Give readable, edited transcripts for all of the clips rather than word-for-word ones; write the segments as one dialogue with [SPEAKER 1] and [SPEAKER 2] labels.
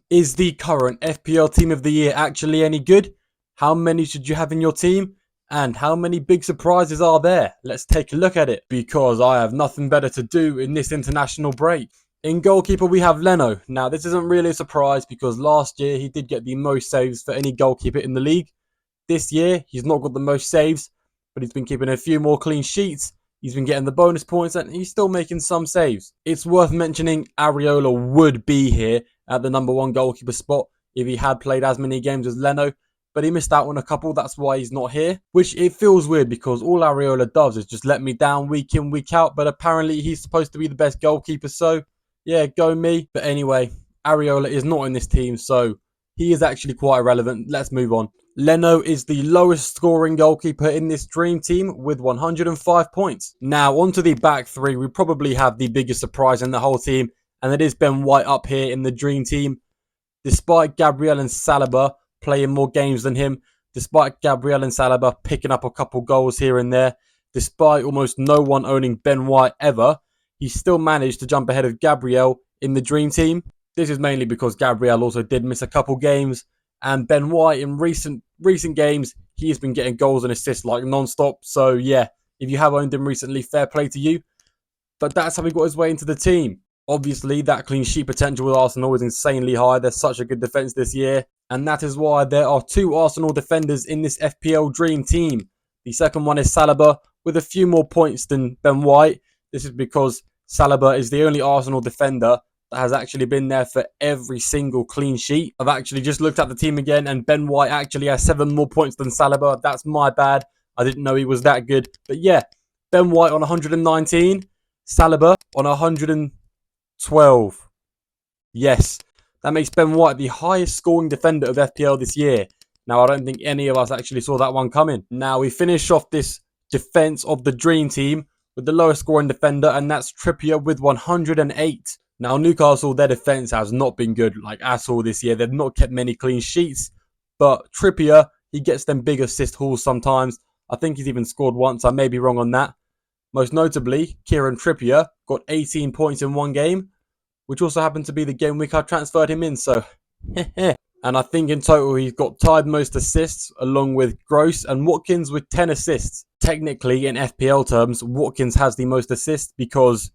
[SPEAKER 1] Is the current FPL Team of the Year actually any good? How many should you have in your team? And how many big surprises are there? Let's take a look at it, because I have nothing better to do in this international break. In goalkeeper, we have Leno. Now, this isn't really a surprise because last year he did get the most saves for any goalkeeper in the league. This year, he's not got the most saves, but he's been keeping a few more clean sheets. He's been getting the bonus points and he's still making some saves. It's worth mentioning Areola would be here at the number one goalkeeper spot if he had played as many games as Leno, but he missed out on a couple. That's why he's not here, which it feels weird because all Areola does is just let me down week in, week out, but apparently he's supposed to be the best goalkeeper, so yeah, go me. But anyway, Areola is not in this team, so he is actually quite irrelevant. Let's move on. Leno is the lowest scoring goalkeeper in this dream team with 105 points. Now, onto the back three, we probably have the biggest surprise in the whole team, and it is Ben White up here in the dream team. Despite Gabriel and Saliba playing more games than him, despite Gabriel and Saliba picking up a couple goals here and there, despite almost no one owning Ben White ever, he still managed to jump ahead of Gabriel in the dream team. This is mainly because Gabriel also did miss a couple games, and Ben White in recent games, he has been getting goals and assists like non-stop. So yeah, if you have owned him recently, fair play to you. But that's how he got his way into the team. Obviously, that clean sheet potential with Arsenal is insanely high. They're such a good defence this year. And that is why there are two Arsenal defenders in this FPL Dream team. The second one is Saliba with a few more points than Ben White. This is because Saliba is the only Arsenal defender that has actually been there for every single clean sheet. I've actually just looked at the team again, and Ben White actually has 7 more points than Saliba. That's my bad. I didn't know he was that good. But yeah, Ben White on 119, Saliba on 112. Yes, that makes Ben White the highest scoring defender of FPL this year. Now, I don't think any of us actually saw that one coming. Now, we finish off this defense of the dream team with the lowest scoring defender, and that's Trippier with 108. Now, Newcastle, their defence has not been good like at all this year. They've not kept many clean sheets, but Trippier, he gets them big assist hauls sometimes. I think he's even scored once. I may be wrong on that. Most notably, Kieran Trippier got 18 points in one game, which also happened to be the game week I transferred him in, so and I think in total he's got tied most assists along with Gross and Watkins with 10 assists. Technically, in FPL terms, Watkins has the most assists because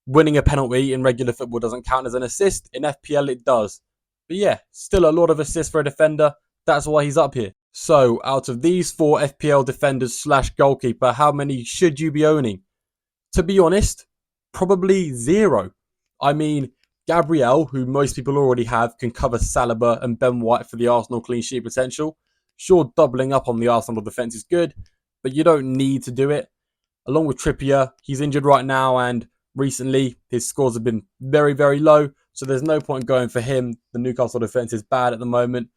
[SPEAKER 1] winning a penalty in regular football doesn't count as an assist. In FPL, it does. But yeah, still a lot of assists for a defender. That's why he's up here. So, out of these 4 FPL defenders slash goalkeeper, how many should you be owning? To be honest, probably 0. I mean, Gabriel, who most people already have, can cover Saliba and Ben White for the Arsenal clean sheet potential. Sure, doubling up on the Arsenal defence is good, but you don't need to do it. Along with Trippier, he's injured right now, and recently his scores have been very, very low, so there's no point going for him. The Newcastle defence is bad at the moment.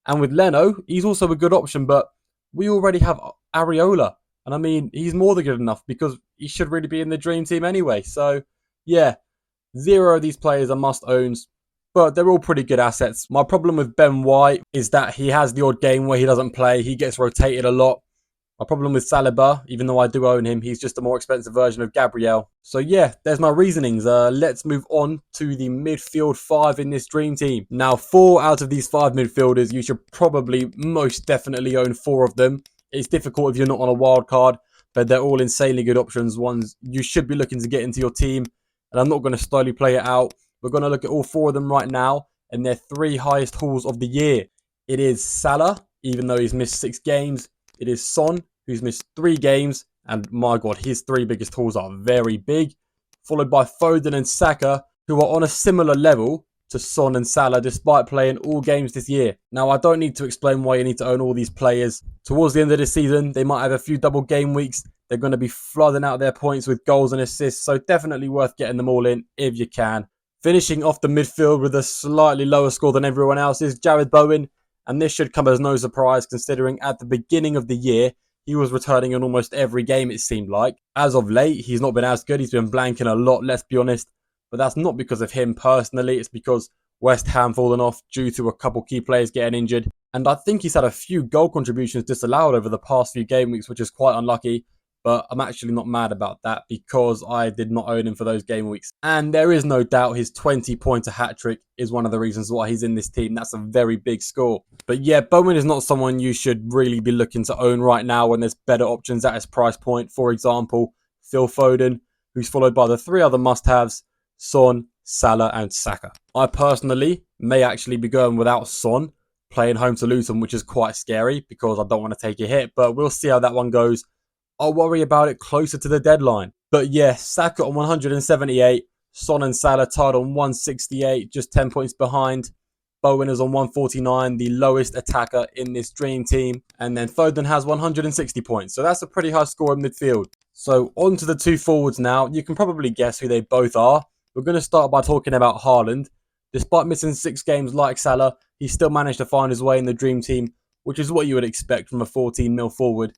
[SPEAKER 1] And with Leno, he's also a good option, but we already have Areola. And I mean, he's more than good enough because he should really be in the dream team anyway. So, yeah, 0 of these players are must-owns, but they're all pretty good assets. My problem with Ben White is that he has the odd game where he doesn't play. He gets rotated a lot. My problem with Saliba, even though I do own him, he's just a more expensive version of Gabriel. So yeah, there's my reasonings. Let's move on to the midfield 5 in this dream team. Now, 4 out of these 5 midfielders, you should probably most definitely own 4 of them. It's difficult if you're not on a wild card, but they're all insanely good options. Ones you should be looking to get into your team. And I'm not going to slowly play it out. We're going to look at all 4 of them right now and their 3 highest hauls of the year. It is Salah, even though he's missed 6 games. It is Son, who's missed 3 games, and my God, his 3 biggest hauls are very big. Followed by Foden and Saka, who are on a similar level to Son and Salah despite playing all games this year. Now, I don't need to explain why you need to own all these players. Towards the end of the season, they might have a few double game weeks. They're going to be flooding out their points with goals and assists, so definitely worth getting them all in if you can. Finishing off the midfield with a slightly lower score than everyone else is Jarrod Bowen. And this should come as no surprise considering at the beginning of the year, he was returning in almost every game, it seemed like. As of late, he's not been as good. He's been blanking a lot, let's be honest. But that's not because of him personally. It's because West Ham fallen off due to a couple key players getting injured. And I think he's had a few goal contributions disallowed over the past few game weeks, which is quite unlucky. but I'm actually not mad about that because I did not own him for those game weeks. And there is no doubt his 20-pointer hat-trick is one of the reasons why he's in this team. That's a very big score. But yeah, Bowen is not someone you should really be looking to own right now when there's better options at his price point. For example, Phil Foden, who's followed by the 3 other must-haves, Son, Salah and Saka. I personally may actually be going without Son, playing home to Luton, which is quite scary because I don't want to take a hit, but we'll see how that one goes. I'll worry about it closer to the deadline. But yeah, Saka on 178, Son and Salah tied on 168, just 10 points behind. Bowen is on 149, the lowest attacker in this dream team. And then Foden has 160 points. So that's a pretty high score in midfield. So on to the 2 forwards now. You can probably guess who they both are. We're going to start by talking about Haaland. Despite missing 6 games like Salah, he still managed to find his way in the dream team, which is what you would expect from a 14 mil forward.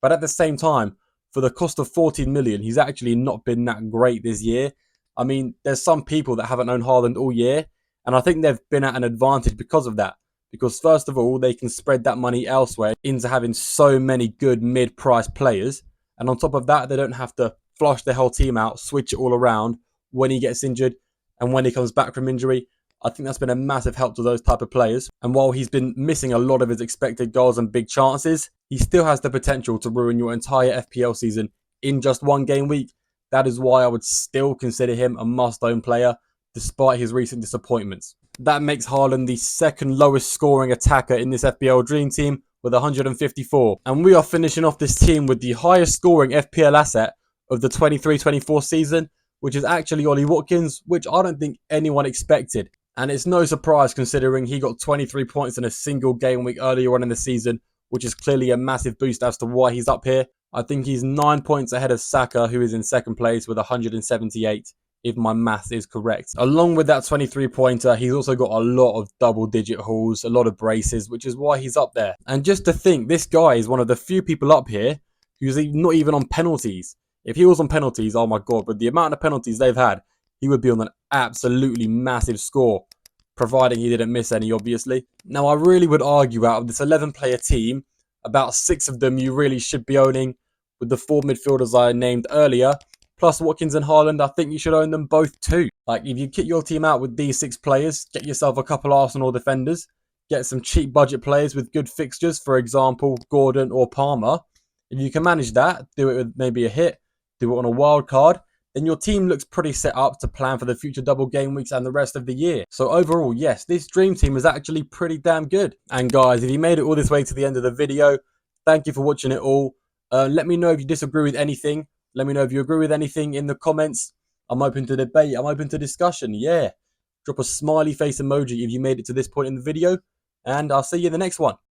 [SPEAKER 1] But at the same time, for the cost of 14 million, he's actually not been that great this year. I mean, there's some people that haven't owned Haaland all year, and I think they've been at an advantage because of that. Because first of all, they can spread that money elsewhere into having so many good mid-price players. And on top of that, they don't have to flush their whole team out, switch it all around when he gets injured and when he comes back from injury. I think that's been a massive help to those type of players. And while he's been missing a lot of his expected goals and big chances, he still has the potential to ruin your entire FPL season in just 1 game week. That is why I would still consider him a must-own player, despite his recent disappointments. That makes Haaland the 2nd lowest scoring attacker in this FPL Dream Team with 154. And we are finishing off this team with the highest scoring FPL asset of the 23-24 season, which is actually Ollie Watkins, which I don't think anyone expected. And it's no surprise considering he got 23 points in a single game week earlier on in the season, which is clearly a massive boost as to why he's up here. I think he's 9 points ahead of Saka, who is in 2nd place with 178, if my math is correct. Along with that 23-pointer, he's also got a lot of double-digit hauls, a lot of braces, which is why he's up there. And just to think, this guy is one of the few people up here who's not even on penalties. If he was on penalties, oh my god, with the amount of penalties they've had, he would be on an absolutely massive score, providing he didn't miss any, obviously. Now, I really would argue out of this 11-player team, about 6 of them you really should be owning, with the 4 midfielders I named earlier, plus Watkins and Haaland. I think you should own them both too. Like, if you kit your team out with these 6 players, get yourself a couple Arsenal defenders, get some cheap budget players with good fixtures, for example, Gordon or Palmer. If you can manage that, do it with maybe a hit, do it on a wild card, then your team looks pretty set up to plan for the future double game weeks and the rest of the year. So overall, yes, this dream team is actually pretty damn good. And guys, if you made it all this way to the end of the video, thank you for watching it all. Let me know if you disagree with anything. Let me know if you agree with anything in the comments. I'm open to debate. I'm open to discussion. Yeah. Drop a smiley face emoji if you made it to this point in the video. And I'll see you in the next one.